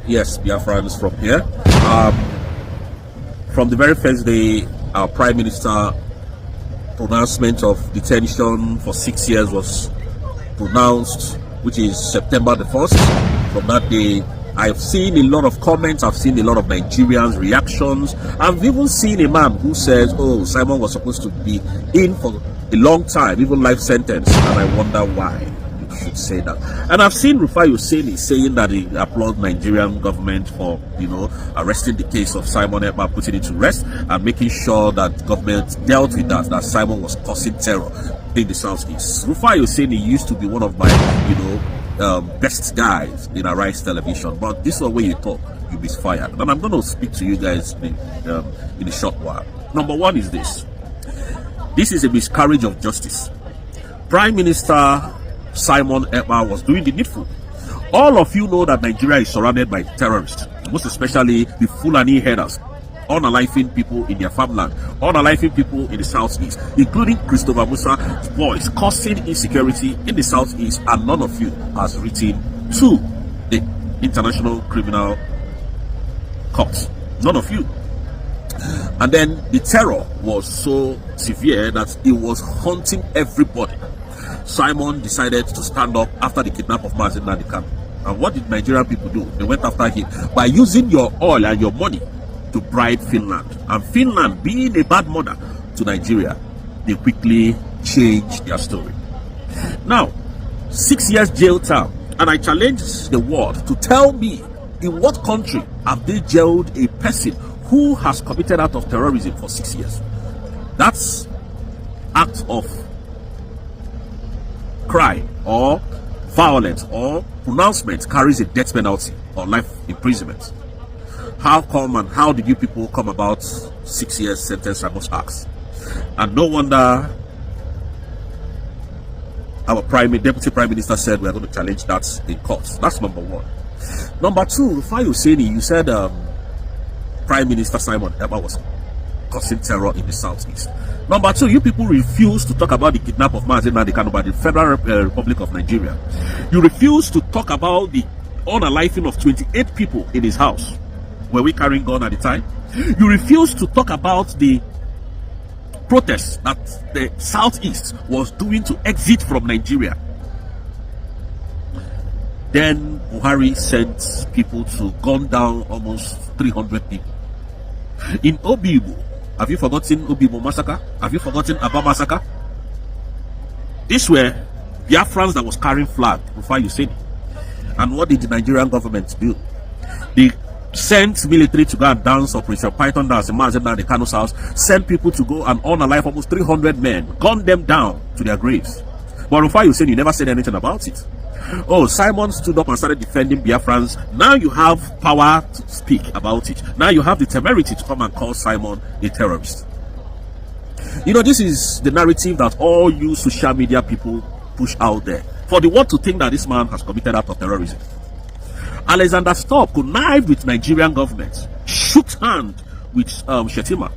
Yes, BIAFRANS from here. From the very first day, our Prime Minister pronouncement of detention for 6 years was pronounced, which is September the 1st. From that day, I've seen a lot of comments, I've seen a lot of Nigerians' reactions. I've even seen a man who says, oh, Simon was supposed to be in for a long time, even life sentence, and I wonder why you should say that. And I've seen Rufai Husseini saying that he applauds Nigerian government for, arresting the case of Simon Ekpa, putting it to rest, and making sure that government dealt with that Simon was causing terror in the Southeast. Rufai Husseini used to be one of my, best guys in Arise Television, but this is the way you talk, you'll be fired. And I'm going to speak to you guys in a short while. Number one is this. This is a miscarriage of justice. Prime Minister Simon Ekpa was doing the needful. All of you know that Nigeria is surrounded by terrorists, most especially the Fulani herders, unaliving people in their farmland, unaliving people in the Southeast, including Christopher Musa's boys, causing insecurity in the Southeast, and none of you has written to the International Criminal Court. None of you. And then the terror was so severe that it was haunting everybody. Simon decided to stand up after the kidnap of Mazi. And what did Nigerian people do? They went after him by using your oil and your money to bribe Finland. And Finland, being a bad mother to Nigeria, they quickly changed their story. Now, 6 years jail term, and I challenge the world to tell me in what country have they jailed a person who has committed act of terrorism for 6 years. That's act of crime or violence or pronouncement carries a death penalty or life imprisonment. How come and how did you people come about 6 years sentence, I must ask? And no wonder our Deputy Prime Minister said we are going to challenge that in court. That's number one. Number two, Rufai Husseini, you said Prime Minister Simon Ekpa was causing terror in the Southeast. Number two, you people refuse to talk about the kidnap of Mazi by the Federal Republic of Nigeria. You refuse to talk about the unaliving of 28 people in his house. Were we carrying gun at the time? You refuse to talk about the protests that the Southeast was doing to exit from Nigeria. Then Buhari sent people to gun down almost 300 people. In Obibo, have you forgotten Obibo massacre? Have you forgotten Aba massacre? These were Biafrans that was carrying flag, Rufai Husseini. And what did the Nigerian government do? They sent military to go and dance Operation Python dance in Mazi the Kano's house, sent people to go and unalive almost 300 men, gunned them down to their graves. But Rufai Husseini never said anything about it. Oh, Simon stood up and started defending BIAFRANS. Now you have power to speak about it. Now you have the temerity to come and call Simon a terrorist. This is the narrative that all you social media people push out there for the world to think that this man has committed act of terrorism. Alexander Stubb connived with Nigerian government, shook hand with Shetima,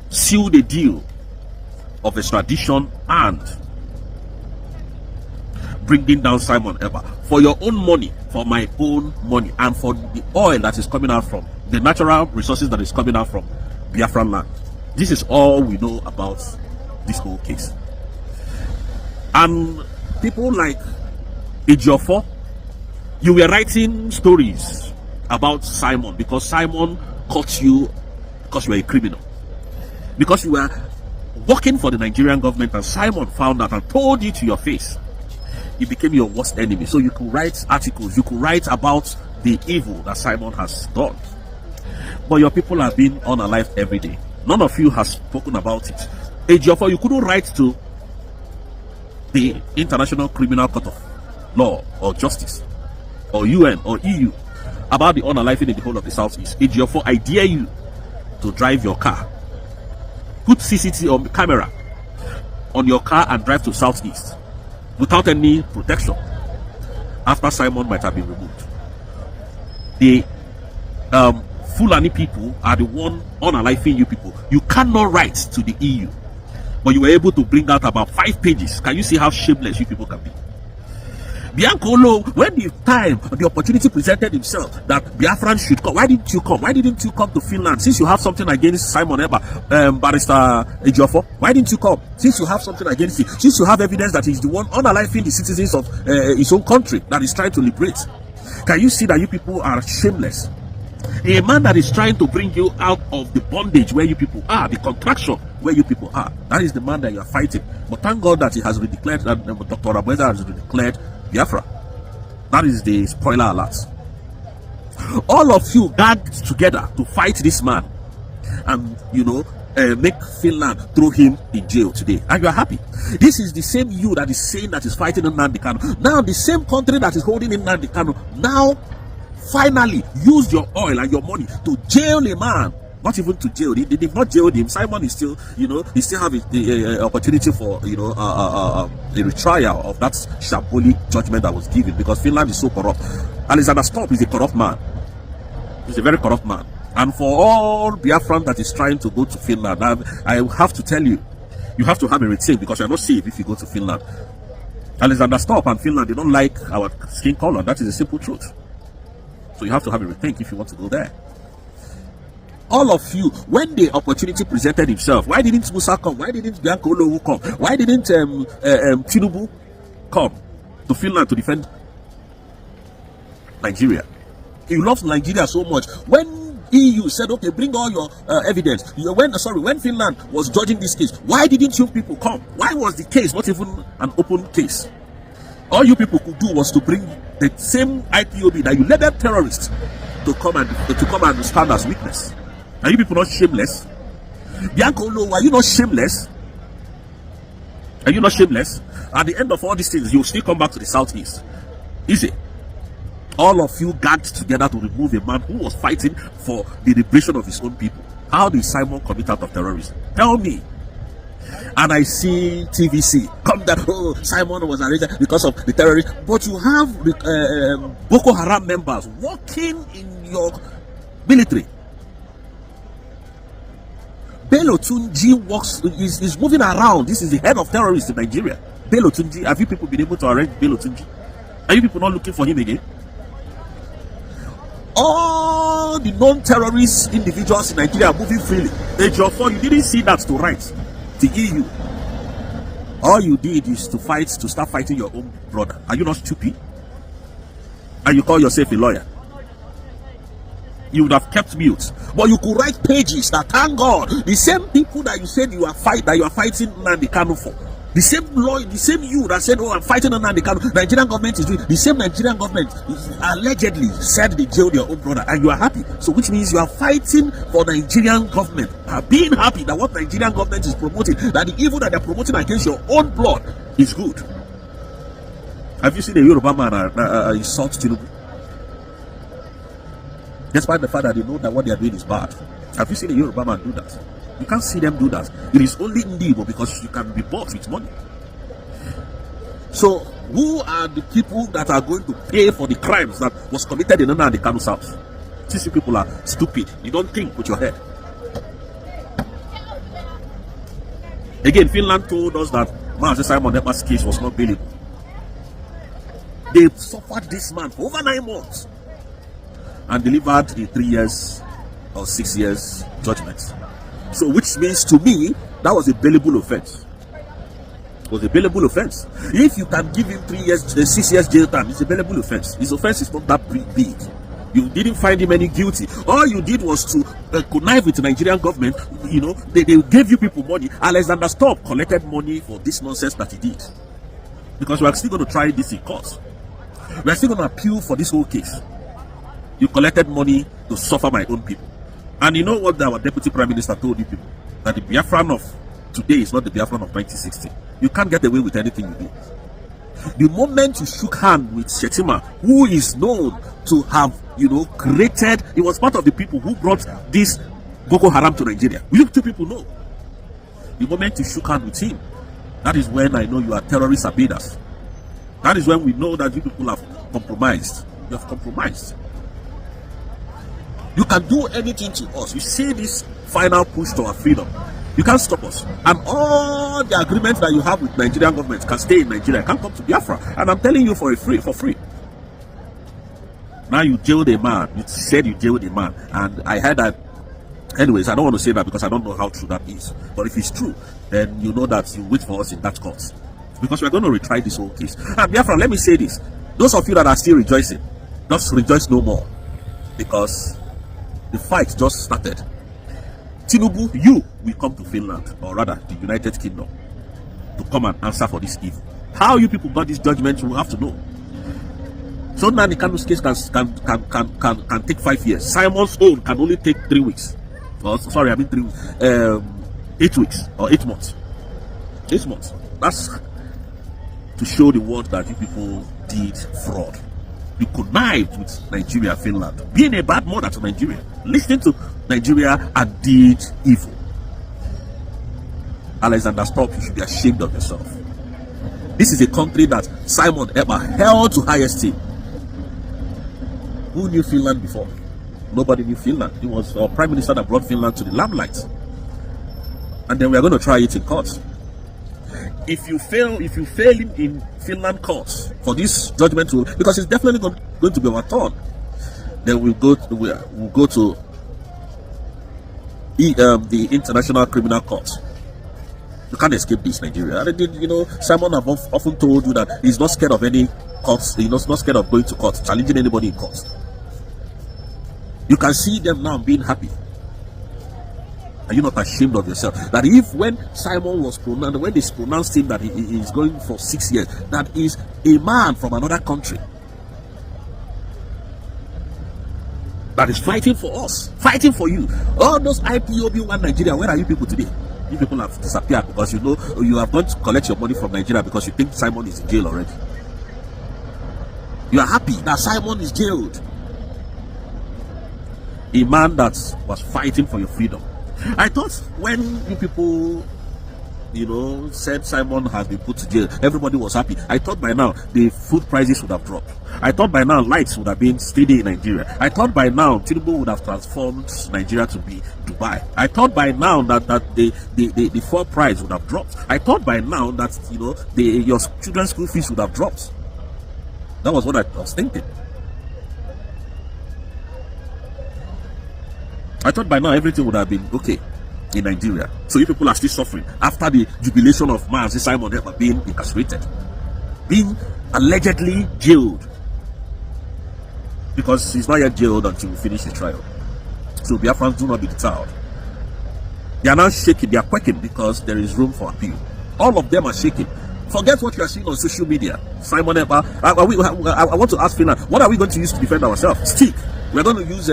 sealed a deal of extradition and bringing down Simon Ekpa for your own money, for my own money, and for the oil that is coming out from the natural resources that is coming out from Biafran land. This is all we know about this whole case. And people like Ejiofor, you were writing stories about Simon because Simon caught you because you were a criminal, because you were working for the Nigerian government, and Simon found out and told you to your face. He became your worst enemy. So you could write articles, you could write about the evil that Simon has done. But your people are being unalived every day. None of you has spoken about it. Ejiofor, you couldn't write to the International Criminal Court of Law or Justice or UN or EU about the unaliving in the whole of the Southeast. Ejiofor, I dare you to drive your car, put CCTV camera on your car and drive to Southeast without any protection after Simon might have been removed. The Fulani people are the one unaliving you people. You cannot write to the EU, but you were able to bring out about 5 pages. Can you see how shameless you people can be? Biankolo, when the opportunity presented himself that Biafran should come, why didn't you come? Why didn't you come to Finland? Since you have something against Simon Ekpa, Barrister Ejiofor, why didn't you come? Since you have something against him, since you have evidence that he's the one unaliving the citizens of his own country that he's trying to liberate. Can you see that you people are shameless? A man that is trying to bring you out of the bondage where you people are, the contraction where you people are, that is the man that you are fighting. But thank God that he has redeclared, that Dr. Abueza has redeclared Biafra. That is the spoiler alert. All of you gagged together to fight this man and, you know, make Finland throw him in jail today, and you are happy. This is the same you that is saying that is fighting Nnamdi Kanu. Now the same country that is holding in Nnamdi Kanu now finally use your oil and your money to jail a man. Not even to jail. They've not jailed him. Simon is still, you know, he still have the opportunity for, you know, the retrial of that shambolic judgment that was given, because Finland is so corrupt. Alexander Stubb is a corrupt man. He's a very corrupt man. And for all Biafran that is trying to go to Finland, I have to tell you, you have to have a rethink, because you're not safe if you go to Finland. Alexander Stubb and Finland, they don't like our skin color. That is a simple truth. So you have to have a rethink if you want to go there. All of you, when the opportunity presented himself, why didn't Musa come? Why didn't Bianco Olowu come? Why didn't Tinubu come to Finland to defend Nigeria? He loves Nigeria so much. When EU said, okay, bring all your evidence. When Finland was judging this case, why didn't you people come? Why was the case not even an open case? All you people could do was to bring the same IPOB that you labeled terrorists to come and stand as witness. Are you people not shameless? Bianco Olowu, are you not shameless? Are you not shameless? At the end of all these things, you'll still come back to the southeast. Easy. All of you gagged together to remove a man who was fighting for the liberation of his own people. How did Simon commit out of terrorism? Tell me. And I see TVC come that, oh, Simon was arrested because of the terrorists. But you have Boko Haram members working in your military. Bello Tunji is moving around. This is the head of terrorists in Nigeria. Bello Tunji, have you people been able to arrest Bello Tunji? Are you people not looking for him again? All the non-terrorist individuals in Nigeria are moving freely. Ejiofor, you didn't see that to write. The EU. All you did is to start fighting your own brother. Are you not stupid? And you call yourself a lawyer? You would have kept mute, but you could write pages that, thank God, the same people that you said you are fighting Nnamdi Kanu for, the same lawyer, the same you that said, oh, I'm fighting Nnamdi Kanu, Nigerian government is doing the same. Nigerian government allegedly said they jailed your own brother, and you are happy. So which means you are fighting for Nigerian government, being happy that what Nigerian government is promoting, that the evil that they're promoting against your own blood is good. Have you seen a Yoruba man insult Tinubu? Despite the fact that they know that what they are doing is bad. Have you seen a Yoruba man do that? You can't see them do that. It is only in Igbo, because you can be bought with money. So, who are the people that are going to pay for the crimes that was committed in Nnamdi Kanu's house? These people are stupid. You don't think with your head. Again, Finland told us that Mazi Simon Ekpa's case was not bailable. They suffered this man for over 9 months and delivered the 3 years or 6 years judgment. So which means to me, that was a bailable offense. It was a bailable offense. If you can give him 3 years, 6 years jail time, it's a bailable offense. His offense is not that big. You didn't find him any guilty. All you did was to connive with the Nigerian government. You know, they gave you people money. Alexander Stubb collected money for this nonsense that he did. Because we are still going to try this in court. We are still going to appeal for this whole case. You collected money to suffer my own people. And you know what our Deputy Prime Minister told you people? That the Biafran of today is not the Biafran of 1960. You can't get away with anything you do. The moment you shook hand with Shetima, who is known to have, you know, created, he was part of the people who brought this Boko Haram to Nigeria. You two people know. The moment you shook hand with him, that is when I know you are terrorist abiders. That is when we know that you people have compromised. You have compromised. You can do anything to us. You see this final push to our freedom. You can't stop us. And all the agreements that you have with Nigerian government can stay in Nigeria, can't come to Biafra. And I'm telling you for free. Now you jailed a man. You said you jailed a man. And I heard that. Anyways, I don't want to say that because I don't know how true that is. But if it's true, then you know that you wait for us in that court. Because we're going to retry this whole case. And Biafra, let me say this. Those of you that are still rejoicing, just rejoice no more. Because the fight just started. Tinubu, you will come to Finland, or rather the United Kingdom, to come and answer for this evil. How you people got this judgment, we have to know. So now the Kanu's case can take 5 years. Simon's own can only take 3 weeks. Oh, sorry, I mean 3 weeks. 8 weeks or 8 months. 8 months. That's to show the world that you people did fraud. You connived with Nigeria, Finland, being a bad mother to Nigeria, listening to Nigeria and did evil. Alexander, stop. You should be ashamed of yourself. This is a country that Simon Ekpa held to high esteem. Who knew Finland before? Nobody knew Finland. It was our prime minister that brought Finland to the limelight. And then we are going to try it in court. If you fail in Finland courts for this judgment to, because it's definitely going to be overturned, then we'll go to the International Criminal Court. You can't escape this, Nigeria. You know, Simon have often told you that he's not scared of any courts. He's not scared of going to court, challenging anybody in court. You can see them now being happy. Are you not ashamed of yourself? That if when Simon was pronounced, when they pronounced him that he is going for 6 years, that is a man from another country that is fighting for us, fighting for you. All those IPOB one Nigeria, where are you people today? You people have disappeared because you know you have gone to collect your money from Nigeria because you think Simon is in jail already. You are happy that Simon is jailed. A man that was fighting for your freedom. I thought when you people, you know, said Simon has been put to jail, everybody was happy. I thought by now the food prices would have dropped. I thought by now lights would have been steady in Nigeria. I thought by now Tinubu would have transformed Nigeria to be Dubai. I thought by now that the fuel price would have dropped. I thought by now that, you know, your children's school fees would have dropped. That was what I was thinking. I thought by now everything would have been okay in Nigeria. So you people are still suffering after the jubilation of Mazi Simon Ekpa being incarcerated, being allegedly jailed, because he's not yet jailed until we finish the trial. So Biafrans, do not be deterred. They are now shaking, they are quaking because there is room for appeal. All of them are shaking. Forget what you are seeing on social media. Simon Ekpa, I want to ask Finland, what are we going to use to defend ourselves? Stick. We're going to use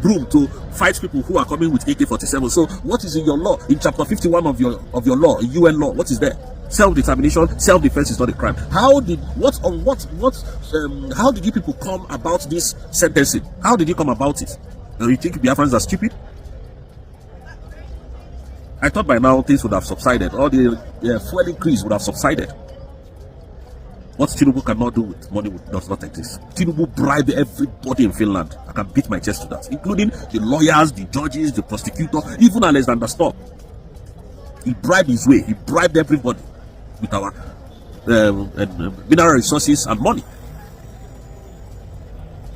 broom to fight people who are coming with AK-47. So what is in your law? In chapter 51 of your law, UN law, what is there? Self-determination, self-defense is not a crime. How did you people come about this sentencing? How did you come about it? You think Biafrans are stupid? I thought by now things would have subsided. All the fuel increase would have subsided. What Tinubu cannot do with money does not exist. Tinubu bribed everybody in Finland. I can beat my chest to that, including the lawyers, the judges, the prosecutor, even Alexander Stubb. He bribed his way. He bribed everybody with our mineral resources and money.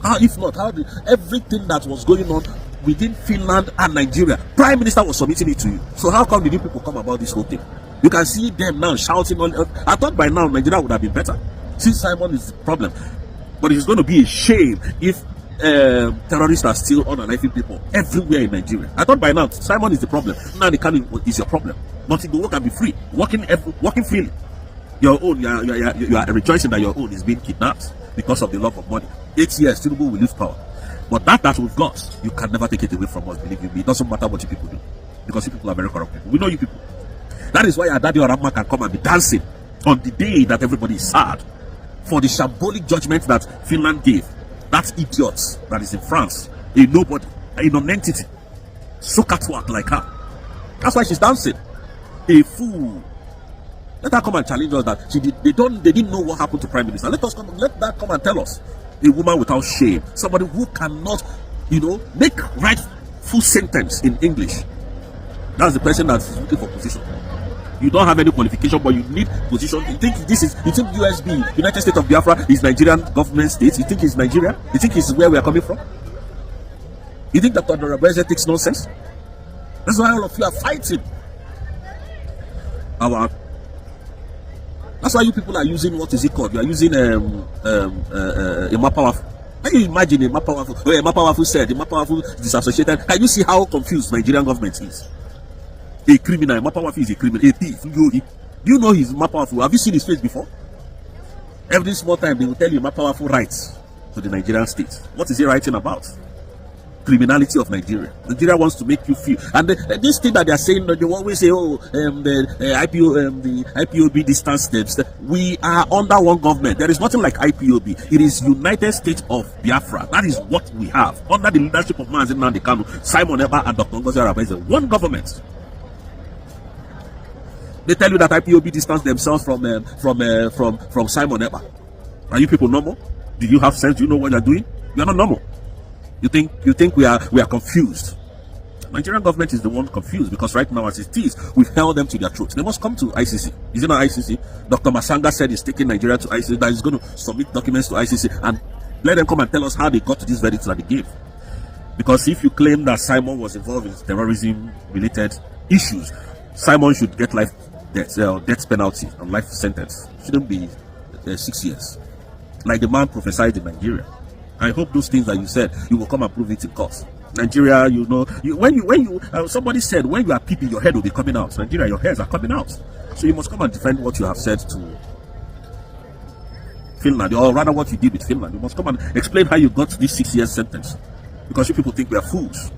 How, if not, how did everything that was going on within Finland and Nigeria, Prime Minister was submitting it to you? So how come did you people come about this whole thing? You can see them now shouting on. I thought by now Nigeria would have been better, since Simon is the problem. But it's going to be a shame if terrorists are still unaliving people everywhere in Nigeria. I thought by now Simon is the problem. Now the Kanu is your problem. But if the work can be free, working freely. Your own, you are rejoicing that your own is being kidnapped because of the love of money. 8 years, Tinubu will lose power. But that we've got, you can never take it away from us. Believe me, it doesn't matter what you people do, because you people are very corrupt people. We know you people. That is why Adadi Orama can come and be dancing on the day that everybody is sad for the shambolic judgment that Finland gave. That idiot that is in France, a nobody, a non-entity, so catwalk like her. That's why she's dancing. A fool. Let her come and challenge us that they didn't know what happened to Prime Minister. Let that come and tell us. A woman without shame, somebody who cannot, make right full sentence in English. That's the person that's looking for position. You don't have any qualification, but you need position. You think Usbg, United States of Biafra, is Nigerian government state? You think it's Nigeria? You think it's where we are coming from? You think that Dr. Rabeze takes nonsense? That's why all of you are fighting. That's why you people are using, what is it called? You are using a Mapawafu. Can you imagine a Mapawafu? Where Mapawafu said, the Mapawafu disassociated. Can you see how confused Nigerian government is? A criminal, Mapawafu is a criminal, a thief. Do you know he's Mapawafu? Have you seen his face before? Every small time they will tell you Mapawafu writes to the Nigerian state. What is he writing about? Criminality of Nigeria. Nigeria wants to make you feel, and this thing that they are saying, they always say, oh, the IPOB distance steps. We are under one government. There is nothing like IPOB. It is United States of Biafra. That is what we have under the leadership of Mazi Kanu, Simon Ekpa, and Dr. Ngozi Arabeze. One government. They tell you that IPOB distance themselves from Simon Ekpa. Are you people normal? Do you have sense? Do you know what you're doing? You are not normal. You think we are confused. Nigerian government is the one confused, because right now as it is, we've held them to their throats. They must come to ICC. Is it not ICC? Dr. Masanga said he's taking Nigeria to ICC, that he's going to submit documents to ICC and let them come and tell us how they got to this verdict that they gave. Because if you claim that Simon was involved in terrorism related issues, Simon should get death penalty and life sentence. Shouldn't be 6 years, like the man prophesied in Nigeria. I hope those things that you said, you will come and prove it in court. Nigeria, you know, somebody said when you are peeping, your head will be coming out. Nigeria, your hairs are coming out. So you must come and defend what you have said to Finland, or rather what you did with Finland. You must come and explain how you got this 6 years sentence, because you people think we are fools.